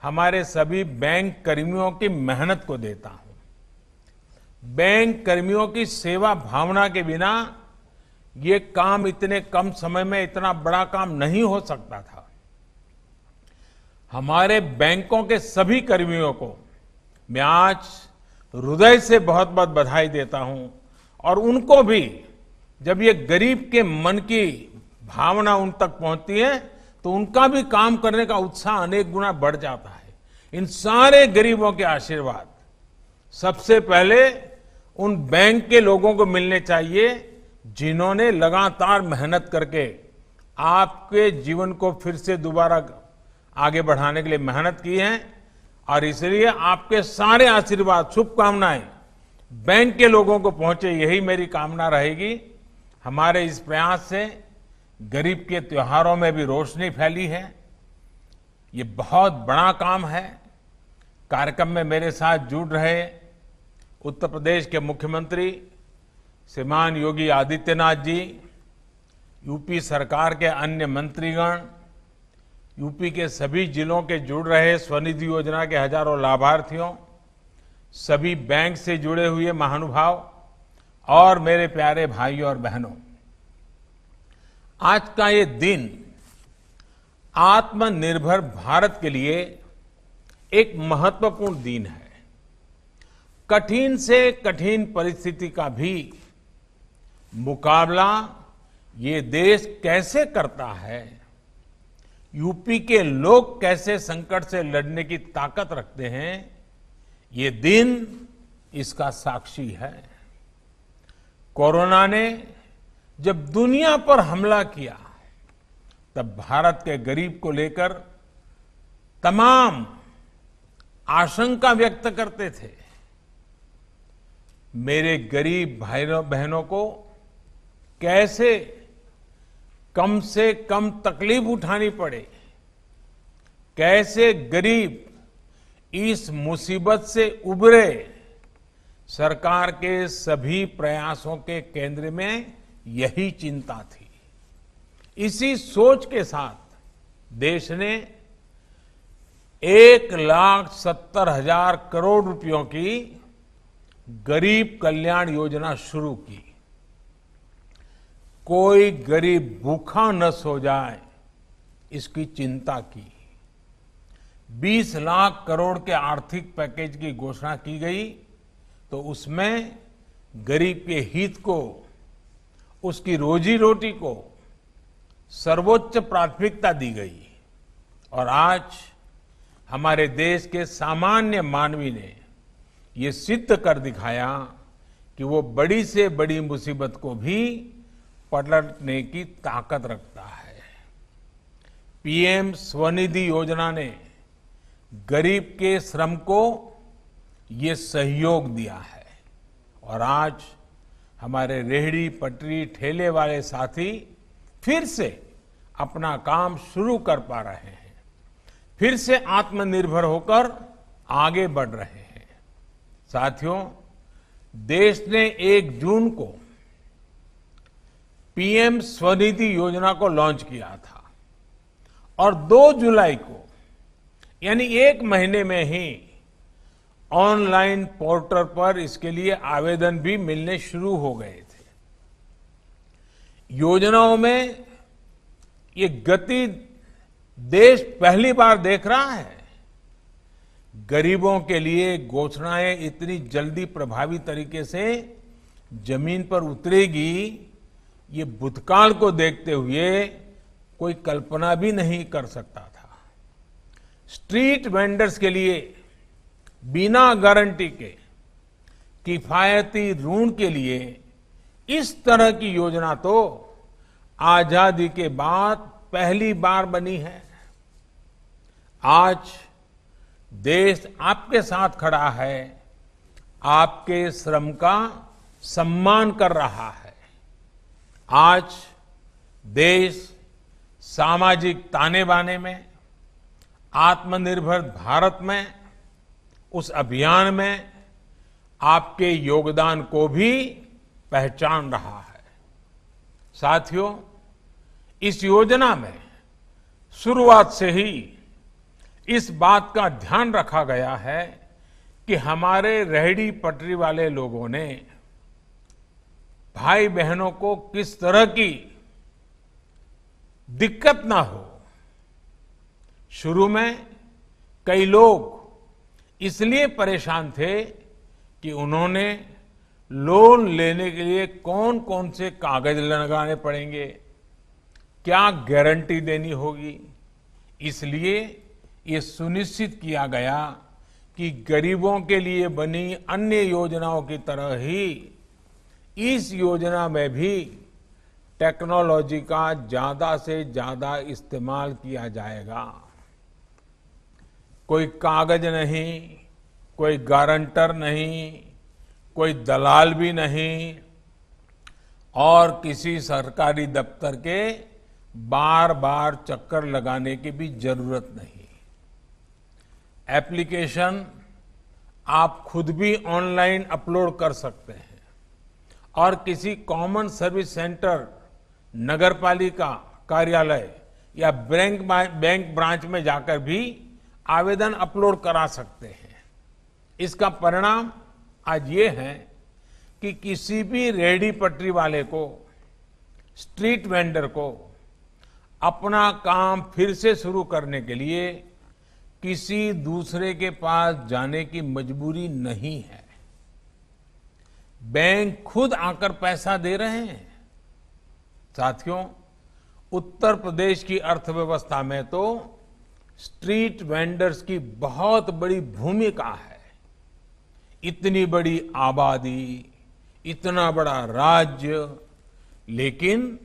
हमारे सभी बैंक कर्मियों की मेहनत को देता हूं। बैंक कर्मियों की सेवा भावना के बिना ये काम इतने कम समय में इतना बड़ा काम नहीं हो सकता था। हमारे बैंकों के सभी कर्मियों को मैं आज हृदय से बहुत बहुत बधाई देता हूं और उनको भी जब ये गरीब के मन की भावना उन तक पहुंचती है तो उनका भी काम करने का उत्साह अनेक गुना बढ़ जाता है। इन सारे गरीबों के आशीर्वाद सबसे पहले उन बैंक के लोगों को मिलने चाहिए जिन्होंने लगातार मेहनत करके आपके जीवन को फिर से दोबारा आगे बढ़ाने के लिए मेहनत की है और इसलिए आपके सारे आशीर्वाद, शुभकामनाएं बैंक के लोगों को पहुंचे, यही मेरी कामना रहेगी। हमारे इस प्रयास से गरीब के त्योहारों में भी रोशनी फैली है। ये बहुत बड़ा काम है। कार्यक्रम में मेरे साथ जुड़ रहे उत्तर प्रदेश के मुख्यमंत्री श्रीमान योगी आदित्यनाथ जी, यूपी सरकार के अन्य मंत्रीगण, यूपी के सभी जिलों के जुड़ रहे स्वनिधि योजना के हजारों लाभार्थियों, सभी बैंक से जुड़े हुए महानुभाव और मेरे प्यारे भाइयों और बहनों, आज का ये दिन आत्मनिर्भर भारत के लिए एक महत्वपूर्ण दिन है। कठिन से कठिन परिस्थिति का भी मुकाबला ये देश कैसे करता है, यूपी के लोग कैसे संकट से लड़ने की ताकत रखते हैं, ये दिन इसका साक्षी है। कोरोना ने जब दुनिया पर हमला किया तब भारत के गरीब को लेकर तमाम आशंका व्यक्त करते थे। मेरे गरीब भाइयों बहनों को कैसे कम से कम तकलीफ उठानी पड़े, कैसे गरीब इस मुसीबत से उबरे, सरकार के सभी प्रयासों के केंद्र में यही चिंता थी। इसी सोच के साथ देश ने 1,70,000 करोड़ रुपयों की गरीब कल्याण योजना शुरू की। कोई गरीब भूखा न सो जाए, इसकी चिंता की। 20 लाख करोड़ के आर्थिक पैकेज की घोषणा की गई तो उसमें गरीब के हित को, उसकी रोजी रोटी को सर्वोच्च प्राथमिकता दी गई। और आज हमारे देश के सामान्य मानवी ने ये सिद्ध कर दिखाया कि वो बड़ी से बड़ी मुसीबत को भी पलटने की ताकत रखता है। पीएम स्वनिधि योजना ने गरीब के श्रम को ये सहयोग दिया है और आज हमारे रेहड़ी पटरी ठेले वाले साथी फिर से अपना काम शुरू कर पा रहे हैं, फिर से आत्मनिर्भर होकर आगे बढ़ रहे हैं। साथियों, देश ने 1 जून को पीएम स्वनिधि योजना को लॉन्च किया था और 2 जुलाई को यानी 1 महीने में ही ऑनलाइन पोर्टल पर इसके लिए आवेदन भी मिलने शुरू हो गए थे। योजनाओं में ये गति देश पहली बार देख रहा है। गरीबों के लिए घोषणाएं इतनी जल्दी प्रभावी तरीके से जमीन पर उतरेगी, ये भूतकाल को देखते हुए कोई कल्पना भी नहीं कर सकता था। स्ट्रीट वेंडर्स के लिए बिना गारंटी के किफायती ऋण के लिए इस तरह की योजना तो आजादी के बाद पहली बार बनी है। आज देश आपके साथ खड़ा है, आपके श्रम का सम्मान कर रहा है। आज देश सामाजिक ताने बाने में, आत्मनिर्भर भारत में, उस अभियान में आपके योगदान को भी पहचान रहा है। साथियों, इस योजना में शुरुआत से ही इस बात का ध्यान रखा गया है कि हमारे रेहड़ी पटरी वाले लोगों ने, भाई बहनों को किस तरह की दिक्कत ना हो। शुरू में कई लोग इसलिए परेशान थे कि उन्होंने लोन लेने के लिए कौन कौन से कागज लगाने पड़ेंगे, क्या गारंटी देनी होगी। इसलिए ये सुनिश्चित किया गया कि गरीबों के लिए बनी अन्य योजनाओं की तरह ही इस योजना में भी टेक्नोलॉजी का ज्यादा से ज्यादा इस्तेमाल किया जाएगा। कोई कागज नहीं, कोई गारंटर नहीं, कोई दलाल भी नहीं और किसी सरकारी दफ्तर के बार बार चक्कर लगाने की भी जरूरत नहीं। एप्लीकेशन आप खुद भी ऑनलाइन अपलोड कर सकते हैं और किसी कॉमन सर्विस सेंटर, नगरपालिका कार्यालय या बैंक ब्रांच में जाकर भी आवेदन अपलोड करा सकते हैं। इसका परिणाम आज ये है कि किसी भी रेहड़ी पटरी वाले को, स्ट्रीट वेंडर को अपना काम फिर से शुरू करने के लिए किसी दूसरे के पास जाने की मजबूरी नहीं है। बैंक खुद आकर पैसा दे रहे हैं। साथियों, उत्तर प्रदेश की अर्थव्यवस्था में तो स्ट्रीट वेंडर्स की बहुत बड़ी भूमिका है। इतनी बड़ी आबादी, इतना बड़ा राज्य, लेकिन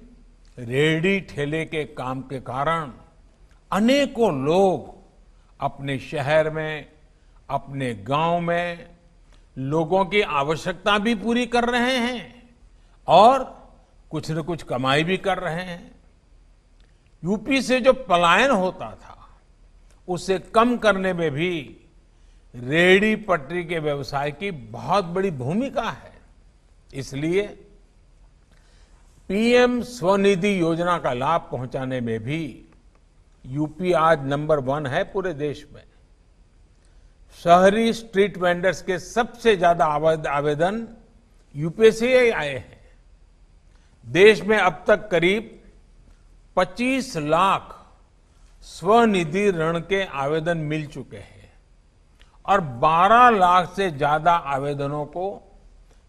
रेहड़ी ठेले के काम के कारण अनेकों लोग अपने शहर में, अपने गांव में लोगों की आवश्यकता भी पूरी कर रहे हैं और कुछ न कुछ कमाई भी कर रहे हैं। यूपी से जो पलायन होता था उसे कम करने में भी रेहड़ी पटरी के व्यवसाय की बहुत बड़ी भूमिका है। इसलिए पीएम स्वनिधि योजना का लाभ पहुंचाने में भी यूपी आज नंबर 1 है पूरे देश में। शहरी स्ट्रीट वेंडर्स के सबसे ज्यादा आवेदन यूपी से ही आए हैं। देश में अब तक करीब 25 लाख स्वनिधि ऋण के आवेदन मिल चुके हैं और 12 लाख से ज्यादा आवेदनों को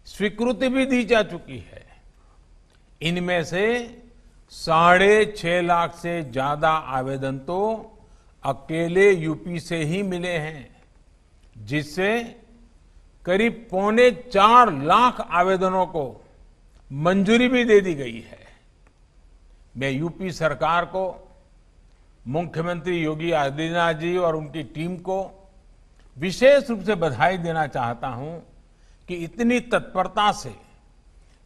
स्वीकृति भी दी जा चुकी है। इनमें से 6.5 लाख से ज्यादा आवेदन तो अकेले यूपी से ही मिले हैं, जिससे करीब 3.25 लाख आवेदनों को मंजूरी भी दे दी गई है। मैं यूपी सरकार को, मुख्यमंत्री योगी आदित्यनाथ जी और उनकी टीम को विशेष रूप से बधाई देना चाहता हूं कि इतनी तत्परता से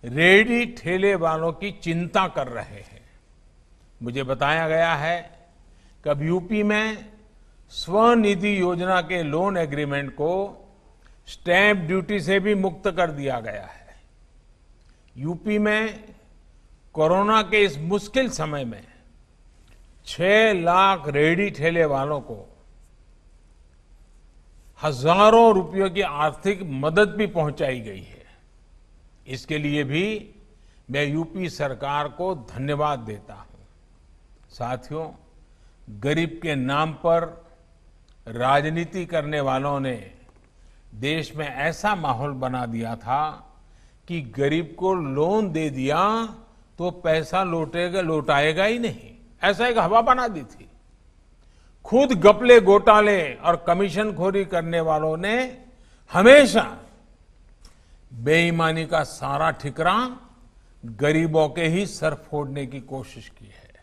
रेहड़ी ठेले वालों की चिंता कर रहे हैं। मुझे बताया गया है कि अब यूपी में स्वनिधि योजना के लोन एग्रीमेंट को स्टैंप ड्यूटी से भी मुक्त कर दिया गया है। यूपी में कोरोना के इस मुश्किल समय में 6 लाख रेहड़ी ठेले वालों को हजारों रुपयों की आर्थिक मदद भी पहुंचाई गई है। इसके लिए भी मैं यूपी सरकार को धन्यवाद देता हूं। साथियों, गरीब के नाम पर राजनीति करने वालों ने देश में ऐसा माहौल बना दिया था कि गरीब को लोन दे दिया तो पैसा लौटाएगा ही नहीं, ऐसा एक हवा बना दी थी। खुद घपले, घोटाले और कमीशनखोरी करने वालों ने हमेशा बेईमानी का सारा ठिकरा गरीबों के ही सर फोड़ने की कोशिश की है।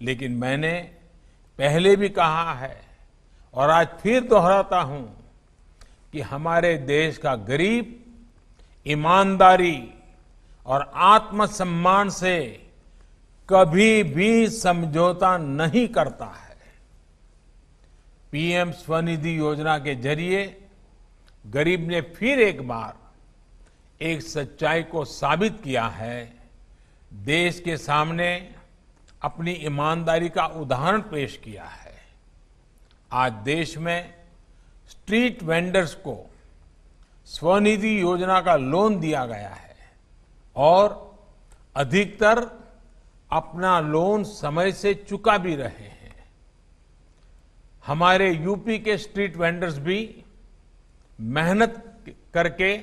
लेकिन मैंने पहले भी कहा है और आज फिर दोहराता हूं कि हमारे देश का गरीब ईमानदारी और आत्मसम्मान से कभी भी समझौता नहीं करता है। पीएम स्वनिधि योजना के जरिए गरीब ने फिर एक बार एक सच्चाई को साबित किया है। देश के सामने अपनी ईमानदारी का उदाहरण पेश किया है। आज देश में स्ट्रीट वेंडर्स को स्वनिधि योजना का लोन दिया गया है और अधिकतर अपना लोन समय से चुका भी रहे हैं। हमारे यूपी के स्ट्रीट वेंडर्स भी मेहनत करके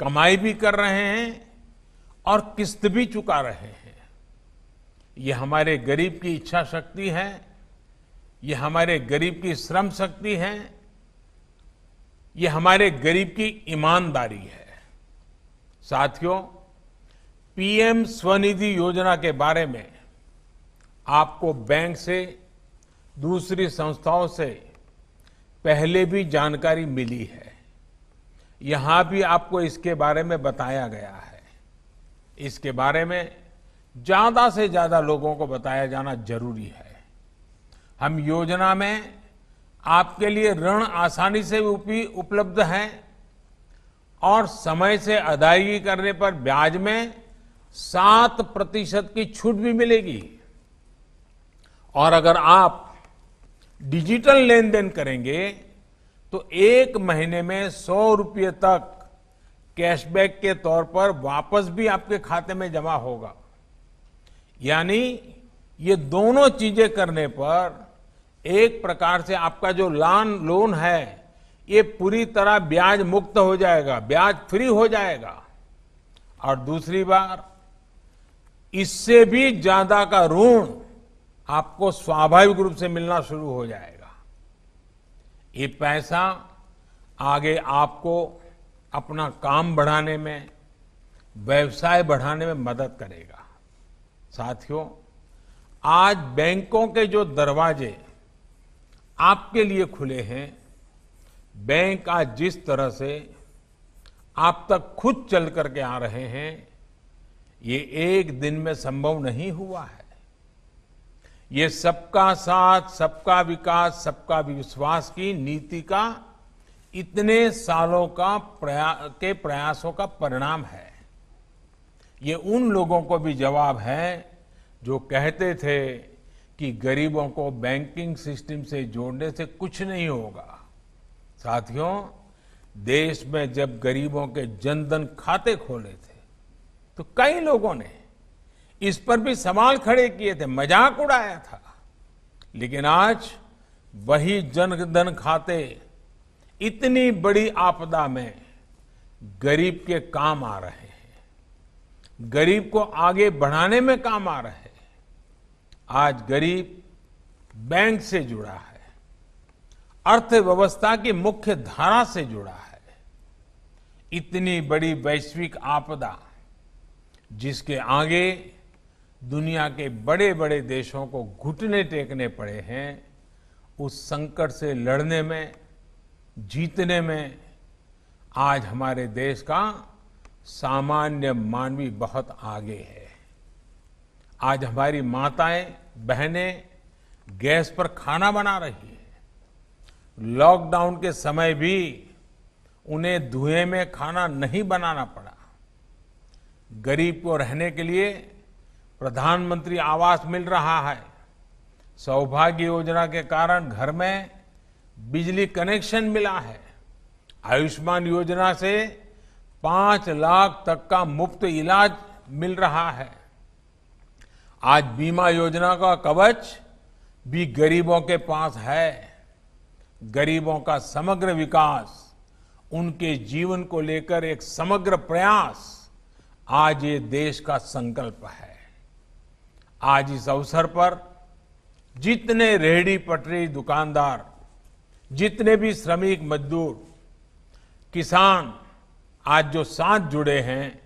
कमाई भी कर रहे हैं और किस्त भी चुका रहे हैं। ये हमारे गरीब की इच्छा शक्ति है, ये हमारे गरीब की श्रम शक्ति है, ये हमारे गरीब की ईमानदारी है। साथियों, पीएम स्वनिधि योजना के बारे में आपको बैंक से, दूसरी संस्थाओं से पहले भी जानकारी मिली है। यहां भी आपको इसके बारे में बताया गया है। इसके बारे में ज्यादा से ज्यादा लोगों को बताया जाना जरूरी है। हम योजना में आपके लिए ऋण आसानी से उपलब्ध है और समय से अदायगी करने पर ब्याज में 7% की छूट भी मिलेगी। और अगर आप डिजिटल लेन देन करेंगे तो 1 महीने में 100 रुपये तक कैशबैक के तौर पर वापस भी आपके खाते में जमा होगा। यानी ये दोनों चीजें करने पर एक प्रकार से आपका जो लोन है ये पूरी तरह ब्याज मुक्त हो जाएगा, ब्याज फ्री हो जाएगा। और दूसरी बार इससे भी ज्यादा का ऋण आपको स्वाभाविक रूप से मिलना शुरू हो जाएगा। ये पैसा आगे आपको अपना काम बढ़ाने में, व्यवसाय बढ़ाने में मदद करेगा। साथियों, आज बैंकों के जो दरवाजे आपके लिए खुले हैं, बैंक आज जिस तरह से आप तक खुद चल करके आ रहे हैं, ये एक दिन में संभव नहीं हुआ है। ये सबका साथ, सबका विकास, सबका विश्वास की नीति का इतने सालों का प्रयासों का परिणाम है। ये उन लोगों को भी जवाब है जो कहते थे कि गरीबों को बैंकिंग सिस्टम से जोड़ने से कुछ नहीं होगा। साथियों, देश में जब गरीबों के जनधन खाते खोले थे तो कई लोगों ने इस पर भी सवाल खड़े किए थे, मजाक उड़ाया था। लेकिन आज वही जनधन खाते इतनी बड़ी आपदा में गरीब के काम आ रहे हैं, गरीब को आगे बढ़ाने में काम आ रहे हैं। आज गरीब बैंक से जुड़ा है, अर्थव्यवस्था की मुख्य धारा से जुड़ा है। इतनी बड़ी वैश्विक आपदा जिसके आगे दुनिया के बड़े बड़े देशों को घुटने टेकने पड़े हैं, उस संकट से लड़ने में, जीतने में आज हमारे देश का सामान्य मानवी बहुत आगे है। आज हमारी माताएं, बहनें गैस पर खाना बना रही है। लॉकडाउन के समय भी उन्हें धुएं में खाना नहीं बनाना पड़ा। गरीब को रहने के लिए प्रधानमंत्री आवास मिल रहा है। सौभाग्य योजना के कारण घर में बिजली कनेक्शन मिला है। आयुष्मान योजना से 5 लाख तक का मुफ्त इलाज मिल रहा है। आज बीमा योजना का कवच भी गरीबों के पास है। गरीबों का समग्र विकास, उनके जीवन को लेकर एक समग्र प्रयास आज ये देश का संकल्प है। आज इस अवसर पर जितने रेहड़ी पटरी दुकानदार, जितने भी श्रमिक मजदूर, किसान आज जो साथ जुड़े हैं,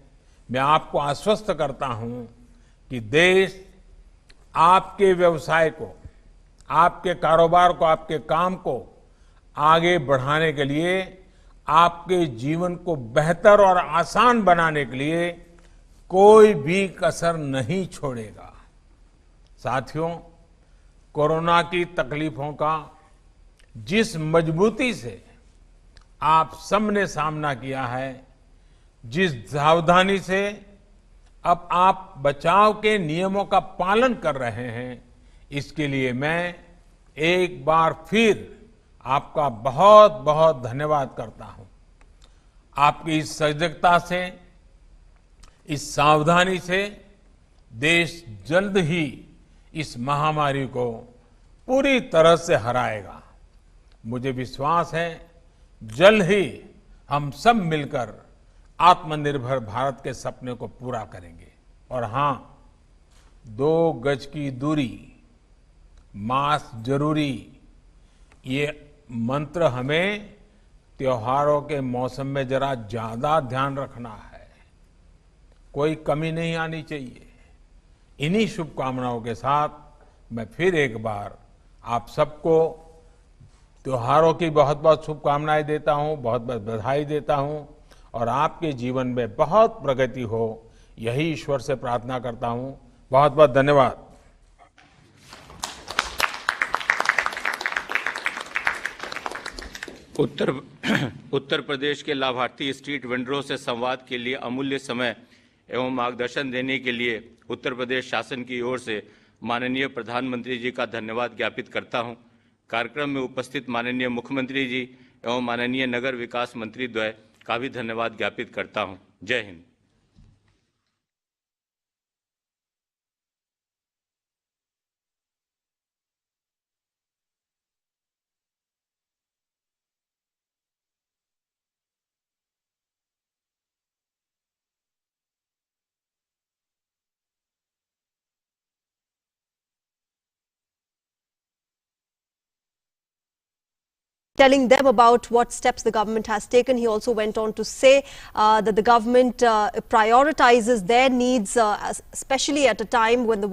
मैं आपको आश्वस्त करता हूं कि देश आपके व्यवसाय को, आपके कारोबार को, आपके काम को आगे बढ़ाने के लिए, आपके जीवन को बेहतर और आसान बनाने के लिए कोई भी कसर नहीं छोड़ेगा। साथियों, कोरोना की तकलीफों का जिस मजबूती से आप सबने सामना किया है, जिस सावधानी से अब आप बचाव के नियमों का पालन कर रहे हैं, इसके लिए मैं एक बार फिर आपका बहुत बहुत धन्यवाद करता हूं। आपकी इस सजगता से, इस सावधानी से देश जल्द ही इस महामारी को पूरी तरह से हराएगा। मुझे विश्वास है जल्द ही हम सब मिलकर आत्मनिर्भर भारत के सपने को पूरा करेंगे। और हां, 2 गज की दूरी, मास्क जरूरी, ये मंत्र हमें त्योहारों के मौसम में जरा ज्यादा ध्यान रखना है। कोई कमी नहीं आनी चाहिए। इन्हीं शुभकामनाओं के साथ मैं फिर एक बार आप सबको त्योहारों की बहुत बहुत शुभकामनाएं देता हूं, बहुत बहुत बधाई देता हूं और आपके जीवन में बहुत प्रगति हो, यही ईश्वर से प्रार्थना करता हूं। बहुत बहुत धन्यवाद। उत्तर प्रदेश के लाभार्थी स्ट्रीट वेंडरों से संवाद के लिए अमूल्य समय एवं मार्गदर्शन देने के लिए उत्तर प्रदेश शासन की ओर से माननीय प्रधानमंत्री जी का धन्यवाद ज्ञापित करता हूं। कार्यक्रम में उपस्थित माननीय मुख्यमंत्री जी एवं माननीय नगर विकास मंत्री द्वय का भी धन्यवाद ज्ञापित करता हूं। जय Hind. Telling them about what steps the government has taken. He also went on to say that the government prioritizes their needs, especially at a time when the